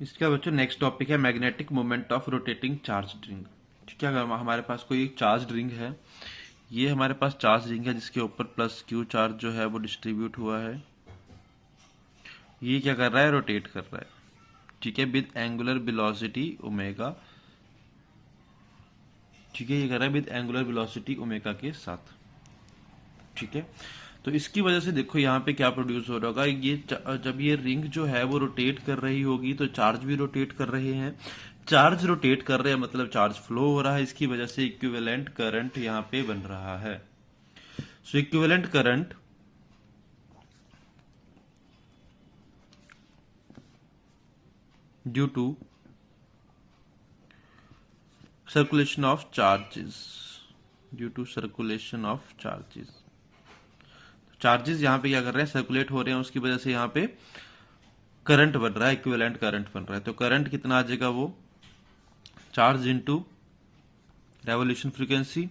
इसका बच्चों next topic है magnetic moment of rotating charge ring. ठीक है, अगर हमारे पास कोई एक चार्ज रिंग है, ये हमारे पास चार्ज रिंग है जिसके ऊपर प्लस क्यू चार्ज जो है वो डिस्ट्रीब्यूट हुआ है। ये क्या कर रहा है, रोटेट कर रहा है। ठीक है, विद एंगुलर वेलोसिटी ओमेगा। ठीक है, ये कर रहा है विद एंगुलर वेलोसिटी ओमेगा के साथ। ठीक है, तो इसकी वजह से देखो यहाँ पे क्या प्रोड्यूस हो रहा होगा, ये जब ये रिंग जो है वो रोटेट कर रही होगी तो चार्ज भी रोटेट कर रहे हैं। चार्ज रोटेट कर रहे हैं मतलब चार्ज फ्लो हो रहा है, इसकी वजह से इक्विवेलेंट करंट यहाँ पे बन रहा है। So equivalent current due to circulation of charges, due to circulation of charges. Charges यहाँ पे क्या कर रहे हैं, सर्कुलेट हो रहे हैं, उसकी वजह से यहाँ पे करंट बन रहा है, इक्विवेलेंट करंट बन रहा है। तो करंट कितना आ जाएगा, वो चार्ज इनटू रेवोल्यूशन फ्रीक्वेंसी।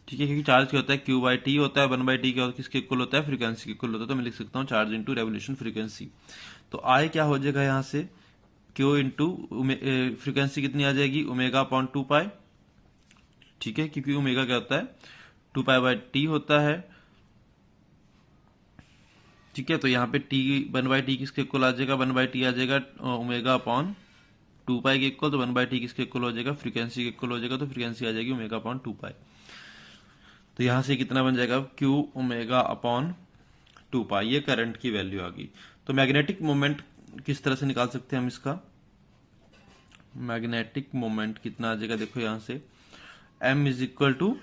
ठीक है, क्योंकि चार्ज क्या होता है, क्यू बाई टी होता है, वन बाई टी क्या होता है, किसके इक्वल होता है, फ्रीक्वेंसी के इक्वल होता है। तो मैं लिख सकता हूँ चार्ज इंटू रेवोल्यूशन फ्रीक्वेंसी। तो आई क्या हो जाएगा यहाँ से, क्यू इंटू फ्रीक्वेंसी कितनी आ जाएगी, ओमेगा अपॉन 2 पाई। ठीक है, क्योंकि ओमेगा क्या होता है, 2 पाई बाई टी होता है। ठीक है, तो यहाँ पे टी 1/t किसके इक्वल आ जाएगा, 1/t आ जाएगा ओमेगा अपॉन 2 पाई के इक्वल। तो 1/t किसके इक्वल हो जाएगा, फ्रीक्वेंसी के इक्वल हो जाएगा। तो फ्रीक्वेंसी आ जाएगी ओमेगा अपॉन 2 पाई। तो यहां से कितना बन जाएगा, क्यू ओमेगा अपॉन 2 पाई। ये करंट की वैल्यू आ गई। तो मैग्नेटिक मोमेंट किस तरह से निकाल सकते हैं हम इसका, मैग्नेटिक मोमेंट कितना आ जाएगा, देखो यहां से m is equal to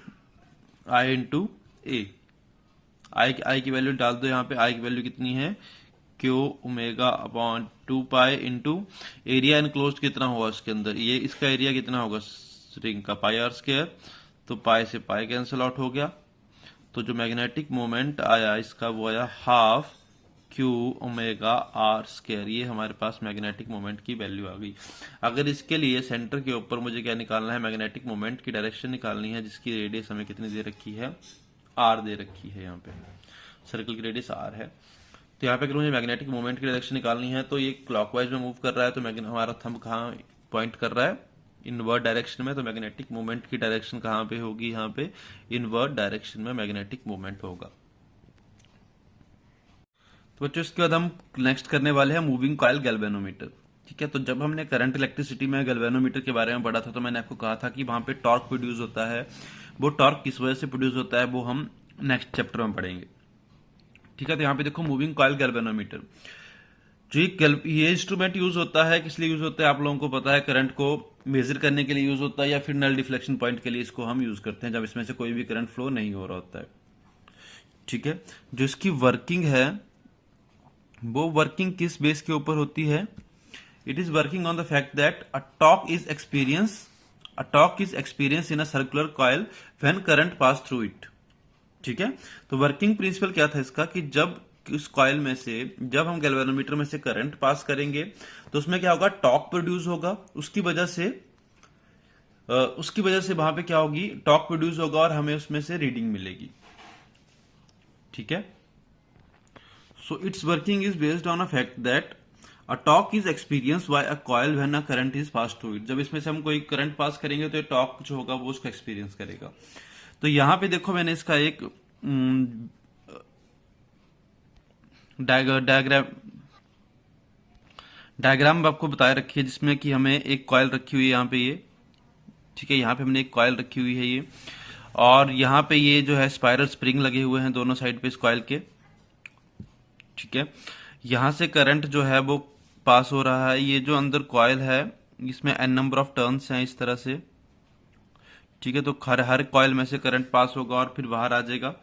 I into A. I की वैल्यू डाल दो, यहाँ पे आई की वैल्यू कितनी है, Q omega upon 2 pi into area enclose कितना होगा उसके अंदर, ये इसका एरिया कितना होगा रिंग का, पाई आर स्क्वायर। तो पाई से पाई कैंसिल आउट हो गया। तो जो मैग्नेटिक मोमेंट आया इसका वो आया half q omega r square. ये हमारे पास मैग्नेटिक मोमेंट की वैल्यू आ गई। अगर इसके लिए सेंटर के ऊपर मुझे क्या निकालना है, मैग्नेटिक मोमेंट की डायरेक्शन निकालनी है, जिसकी रेडियस हमें कितनी दे रखी है, आर दे रखी है। यहाँ पे सर्कल की रेडियस आर है। तो यहाँ पे अगर मुझे मैग्नेटिक मोमेंट की डायरेक्शन निकालनी है तो ये क्लॉकवाइज में मूव कर रहा है, तो हमारा थंब कहाँ पॉइंट कर रहा है, इनवर्ड डायरेक्शन में। तो मैग्नेटिक मोमेंट की डायरेक्शन कहाँ पे होगी, यहाँ पे इनवर्ड डायरेक्शन में मैग्नेटिक मोमेंट होगा। तो बच्चों इसके बाद हम नेक्स्ट करने वाले हैं मूविंग कॉइल गैल्वेनोमीटर। ठीक है, तो जब हमने करंट इलेक्ट्रिसिटी में गैल्वेनोमीटर के बारे में पढ़ा था तो मैंने आपको कहा था कि वहां पे टॉर्क प्रोड्यूस होता है। वो टॉर्क किस वजह से प्रोड्यूस होता है वो हम नेक्स्ट चैप्टर में पढ़ेंगे। ठीक है, तो यहाँ पे देखो मूविंग कॉइल गैल्वेनोमीटर। जो ये इंस्ट्रूमेंट यूज होता है, किस लिए यूज होता है आप लोगों को पता है, करंट को मेजर करने के लिए यूज होता है, या फिर नल डिफ्लेक्शन पॉइंट के लिए इसको हम यूज करते हैं जब इसमें से कोई भी करंट फ्लो नहीं हो रहा होता है। ठीक है, जो इसकी वर्किंग है वो वर्किंग किस बेस के ऊपर होती है, it is working on the fact that a torque is experience in a circular coil when current pass through it. ठीक है, तो वर्किंग प्रिंसिपल क्या था इसका, कि जब इस कॉइल में से, जब हम गैल्वेनोमीटर में से करंट पास करेंगे तो उसमें क्या होगा, टॉर्क प्रोड्यूस होगा। उसकी वजह से वहां पे क्या होगी, टॉर्क प्रोड्यूस होगा और हमें उसमें से रीडिंग मिलेगी। ठीक है, so it's working is based on a fact that a torque is experience by a coil when a current is pass through it. जब इसमें से हम कोई करंट पास करेंगे तो टॉर्क जो होगा वो उसको एक्सपीरियंस करेगा। तो यहां पे देखो मैंने इसका एक डायग्राम डायग्राम आपको बताया रखी है, जिसमें कि हमें एक कॉइल रखी हुई है यहाँ पे ये। ठीक है, यहाँ पे हमने एक कॉइल रखी हुई है ये, और यहाँ पे ये जो है स्पाइरल स्प्रिंग लगे हुए हैं दोनों साइड पे इस कॉइल के। ठीक है, यहाँ से करंट जो है वो पास हो रहा है। ये जो अंदर कॉइल है इसमें n नंबर ऑफ टर्न्स हैं इस तरह से। ठीक है, तो हर कॉइल में से करंट पास होगा और फिर बाहर आ जाएगा।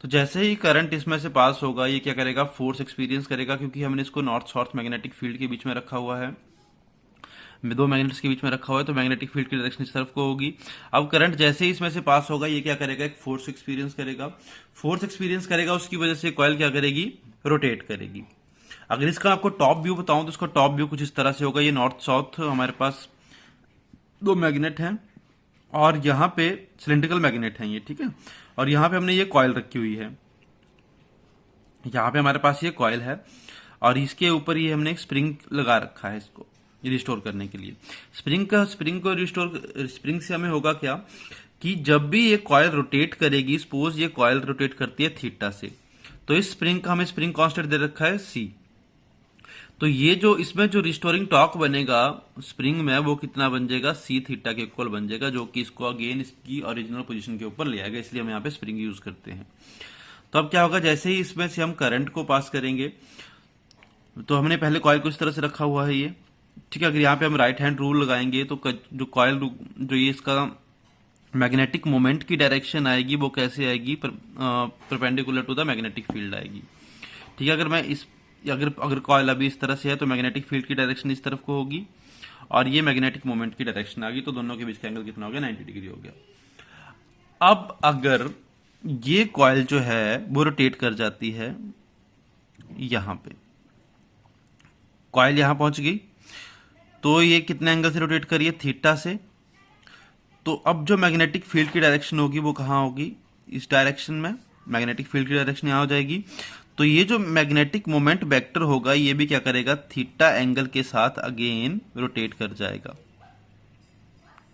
तो जैसे ही करंट इसमें से पास होगा ये क्या करेगा, फोर्स एक्सपीरियंस करेगा, क्योंकि हमने इसको नॉर्थ साउथ मैग्नेटिक फील्ड के बीच में रखा हुआ है, दो मैग्नेट्स के बीच में रखा हुआ है। तो मैग्नेटिक फील्ड की डायरेक्शन इस तरफ को होगी। अब करंट जैसे ही इसमें से पास होगा ये क्या करेगा, एक फोर्स एक्सपीरियंस करेगा। फोर्स एक्सपीरियंस करेगा, उसकी वजह से कॉइल क्या करेगी, रोटेट करेगी। अगर इसका आपको टॉप व्यू बताऊं तो इसका टॉप व्यू कुछ इस तरह से होगा। ये नॉर्थ साउथ हमारे पास दो मैग्नेट हैं और यहाँ पे सिलेंड्रिकल मैग्नेट हैं ये। ठीक है, और यहाँ पे हमने ये कॉइल रखी हुई है, यहाँ पे हमारे पास ये कॉइल है। और इसके ऊपर ये हमने एक स्प्रिंग लगा रखा है इसको रिस्टोर करने के लिए। स्प्रिंग से हमें होगा क्या कि जब भी ये कॉइल रोटेट करेगी, सपोज ये कॉइल रोटेट करती है थीटा से, तो इस स्प्रिंग का हमें स्प्रिंग कांस्टेंट दे रखा है सी। तो ये जो इसमें जो रिस्टोरिंग टॉर्क बनेगा स्प्रिंग में, वो कितना बन जाएगा, सी थीटा के इक्वल बन जाएगा, जो कि इसको अगेन इसकी ओरिजिनल पोजीशन के ऊपर ले आएगा, इसलिए हम यहाँ पे स्प्रिंग यूज करते हैं। तो अब क्या होगा, जैसे ही इसमें से हम करंट को पास करेंगे, तो हमने पहले कॉइल को इस तरह से रखा हुआ है ये, ठीक है। अगर यहाँ पे हम राइट हैंड रूल लगाएंगे तो जो कॉइल जो ये इसका मैग्नेटिक मोमेंट की डायरेक्शन आएगी वो कैसे आएगी, perpendicular to the magnetic field आएगी, ठीक है। अगर मैं इस अगर कॉइल अभी इस तरह से है तो मैग्नेटिक फील्ड की डायरेक्शन इस तरफ को होगी और ये मैग्नेटिक मोमेंट की डायरेक्शन आ गई, तो दोनों के बीच का एंगल कितना हो गया, 90 डिग्री हो गया। अब अगर ये कॉइल जो है वो रोटेट कर जाती है, यहां पे कॉइल यहां पहुंच गई, तो ये कितने एंगल से रोटेट करिए, थीटा से। तो अब जो मैग्नेटिक फील्ड की डायरेक्शन होगी वो कहां होगी, इस डायरेक्शन में, मैग्नेटिक फील्ड की डायरेक्शन यहां हो जाएगी। तो ये जो मैग्नेटिक मोमेंट वेक्टर होगा ये भी क्या करेगा, थीटा एंगल के साथ अगेन रोटेट कर जाएगा,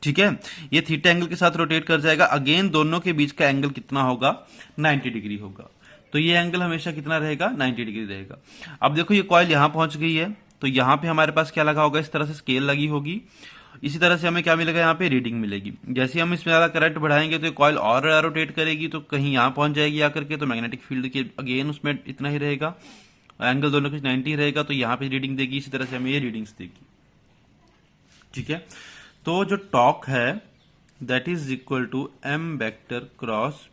ठीक है। ये थीटा एंगल के साथ रोटेट कर जाएगा, अगेन दोनों के बीच का एंगल कितना होगा, 90 डिग्री होगा। तो ये एंगल हमेशा कितना रहेगा, 90 डिग्री रहेगा। अब देखो ये कॉइल यहां पहुंच गई है, तो यहां पे हमारे पास क्या लगा होगा, इस तरह से स्केल लगी होगी। इसी तरह से हमें क्या मिलेगा, यहाँ पे रीडिंग मिलेगी। जैसे हम इसमें ज्यादा करंट बढ़ाएंगे तो कॉइल और रोटेट करेगी, तो कहीं यहाँ पहुंच जाएगी आकर के, तो मैग्नेटिक फील्ड के अगेन उसमें इतना ही रहेगा, एंगल दोनों के 90 रहेगा, तो यहाँ पे रीडिंग देगी। इसी तरह से हमें ये रीडिंग्स देगी, ठीक है। तो जो टॉर्क है that is equal to M vector cross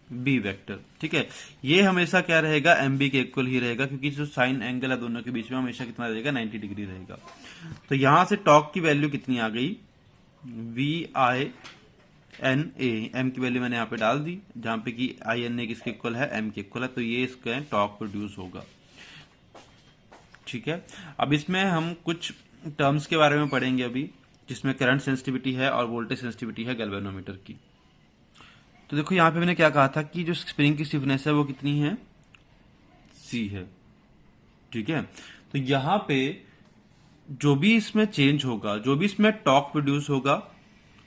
B vector, ठीक है। ये हमेशा क्या रहेगा, एम बी के इक्वल ही रहेगा, क्योंकि जो साइन एंगल है दोनों के बीच में हमेशा कितना रहेगा, 90 डिग्री रहेगा। तो यहां से टॉर्क की वैल्यू कितनी आ गई, V I N A, M की वैल्यू मैंने यहाँ पे डाल दी, जहां पे कि आई एन ए किसके इक्वल है, एम के इक्वल है, तो ये इसका टॉर्क प्रोड्यूस होगा, ठीक है। अब इसमें हम कुछ टर्म्स के बारे में पढ़ेंगे अभी, जिसमें करंट सेंसिटिविटी है और वोल्टेज सेंसिटिविटी है गैल्वेनोमीटर की। तो देखो यहाँ पे मैंने क्या कहा था कि जो स्प्रिंग की स्टिफनेस है वो कितनी है, सी है, ठीक है। तो यहाँ पे जो भी इसमें चेंज होगा, जो भी इसमें टॉर्क प्रोड्यूस होगा,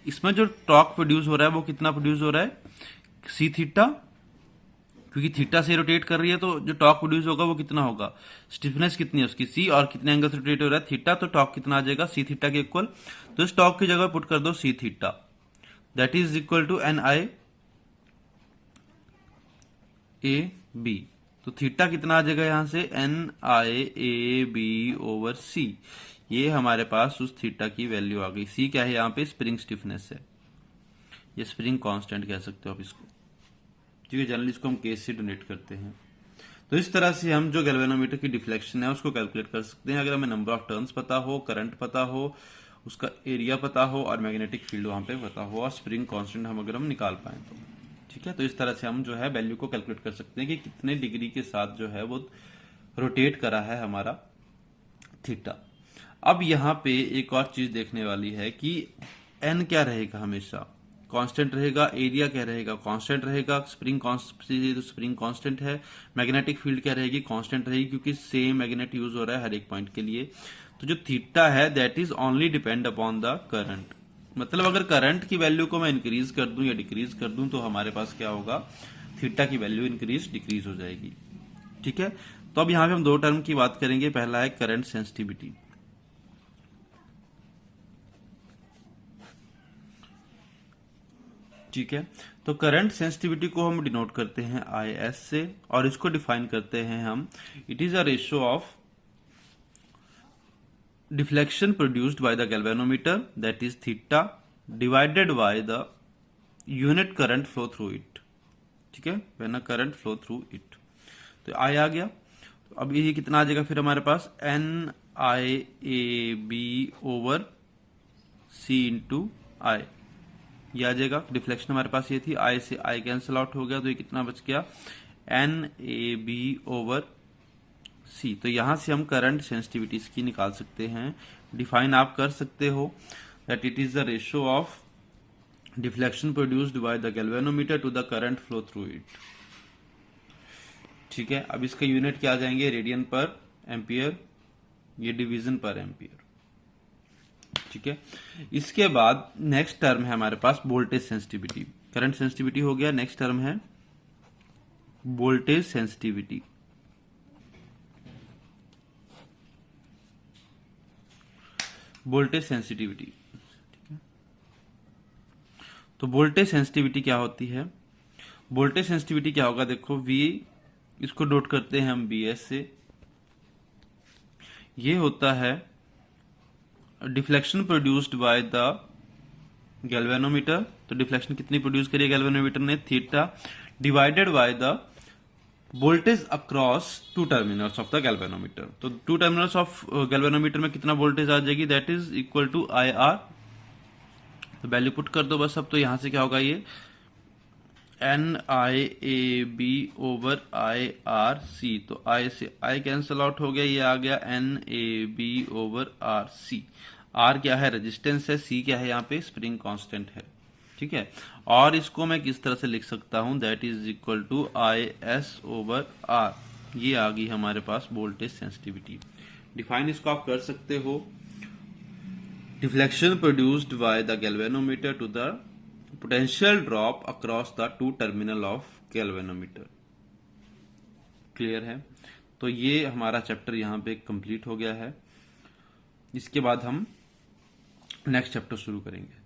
इसमें जो टॉर्क प्रोड्यूस हो रहा है वो कितना प्रोड्यूस हो रहा है, सी थीटा, क्योंकि थीटा से रोटेट कर रही है, तो जो टॉर्क प्रोड्यूस होगा वो कितना होगा, स्टिफनेस कितनी है उसकी, सी, और कितने एंगल से रोटेट हो रहा है, थीटा, तो टॉर्क कितना आ जाएगा, सी थीटा के इक्वल। तो इस टॉर्क की जगह पुट कर दो C theta, that is equal to N I A B. तो थीटा कितना आ जाएगा यहां से, N I A B over C. ये हमारे पास उस थीटा की वैल्यू आ गई। सी क्या है यहाँ पे, स्प्रिंग स्टिफनेस है, ये स्प्रिंग कांस्टेंट कह सकते हो आप इसको, ठीक है। जनरली इसको हम केस से डोनेट करते हैं। तो इस तरह से हम जो गैल्वेनोमीटर की डिफ्लेक्शन है उसको कैलकुलेट कर सकते हैं, अगर हमें नंबर ऑफ टर्न्स पता हो, करंट पता हो, उसका एरिया पता हो और मैग्नेटिक फील्ड वहां पे पता हो और स्प्रिंग कांस्टेंट हम अगर हम निकाल पाए तो, ठीक है। तो इस तरह से हम जो है वैल्यू को कैलकुलेट कर सकते हैं कि कितने डिग्री के साथ जो है वो रोटेट करा है हमारा थीटा। अब यहाँ पे एक और चीज देखने वाली है कि एन क्या रहेगा, हमेशा कांस्टेंट रहेगा, एरिया क्या रहेगा, कांस्टेंट रहेगा, स्प्रिंग तो स्प्रिंग कांस्टेंट है, मैग्नेटिक फील्ड क्या रहेगी, कांस्टेंट रहेगी, क्योंकि सेम मैग्नेट यूज हो रहा है हर एक पॉइंट के लिए। तो जो थीटा है that is only depend upon the current, मतलब अगर करंट की वैल्यू को मैं इंक्रीज कर दूं या डिक्रीज कर दूं तो हमारे पास क्या होगा, थीटा की वैल्यू इंक्रीज डिक्रीज हो जाएगी, ठीक है। तो अब यहां पे हम दो टर्म की बात करेंगे, पहला है करंट सेंसिटिविटी, ठीक है। तो करंट सेंसिटिविटी को हम डिनोट करते हैं आई एस से, और इसको डिफाइन करते हैं हम, it is a ratio of deflection produced by the galvanometer that is theta divided by the unit current flow through it, ठीक है, when a current flow through it. तो आई आ गया। तो अब ये कितना आ जाएगा फिर हमारे पास, N I A B over C into I, ये आ जाएगा। डिफ्लेक्शन हमारे पास ये थी, आई से आई कैंसिल आउट हो गया, तो ये कितना बच गया, एन ए बी ओवर सी। तो यहां से हम करंट सेंसिटिविटी की निकाल सकते हैं, डिफाइन आप कर सकते हो that it is the ratio of deflection produced by the galvanometer to the current flow through it, ठीक है। अब इसका यूनिट क्या आ जाएंगे, रेडियन पर एम्पियर, ये डिवीजन पर एम्पियर। ठीक है, इसके बाद नेक्स्ट टर्म है हमारे पास वोल्टेज सेंसिटिविटी। करंट सेंसिटिविटी हो गया, नेक्स्ट टर्म है वोल्टेज सेंसिटिविटी। वोल्टेज सेंसिटिविटी, ठीक है। तो वोल्टेज सेंसिटिविटी क्या होती है? वोल्टेज सेंसिटिविटी क्या होगा, देखो V, इसको डोट करते हैं हम BS से। ये होता है deflection produced by the galvanometer. तो डिफ्लेक्शन कितनी प्रोड्यूस करी गैल्वेनोमीटर ने? Theta divided by the voltage across two terminals of the galvanometer. तो टू टर्मिनल्स ऑफ गैल्वेनोमीटर में कितना वोल्टेज आ जाएगी? That is equal to IR। तो वैल्यू पुट कर दो बस। अब तो यहां से क्या होगा, ये NIAB ओवर IRC। तो I से I कैंसल आउट हो गया, ये आ गया NAB ओवर RC। R क्या है? रेजिस्टेंस है, C क्या है? यहाँ पे स्प्रिंग कांस्टेंट है। ठीक है, और इसको मैं किस तरह से लिख सकता हूं? That is equal to IS over R। ये आ गई हमारे पास वोल्टेज सेंसिटिविटी। डिफाइन इसको आप कर सकते हो, deflection produced by the galvanometer to the potential drop across the two terminal of galvanometer. Clear है? तो ये हमारा चैप्टर यहाँ पे कंप्लीट हो गया है। इसके बाद हम नेक्स्ट चैप्टर शुरू करेंगे।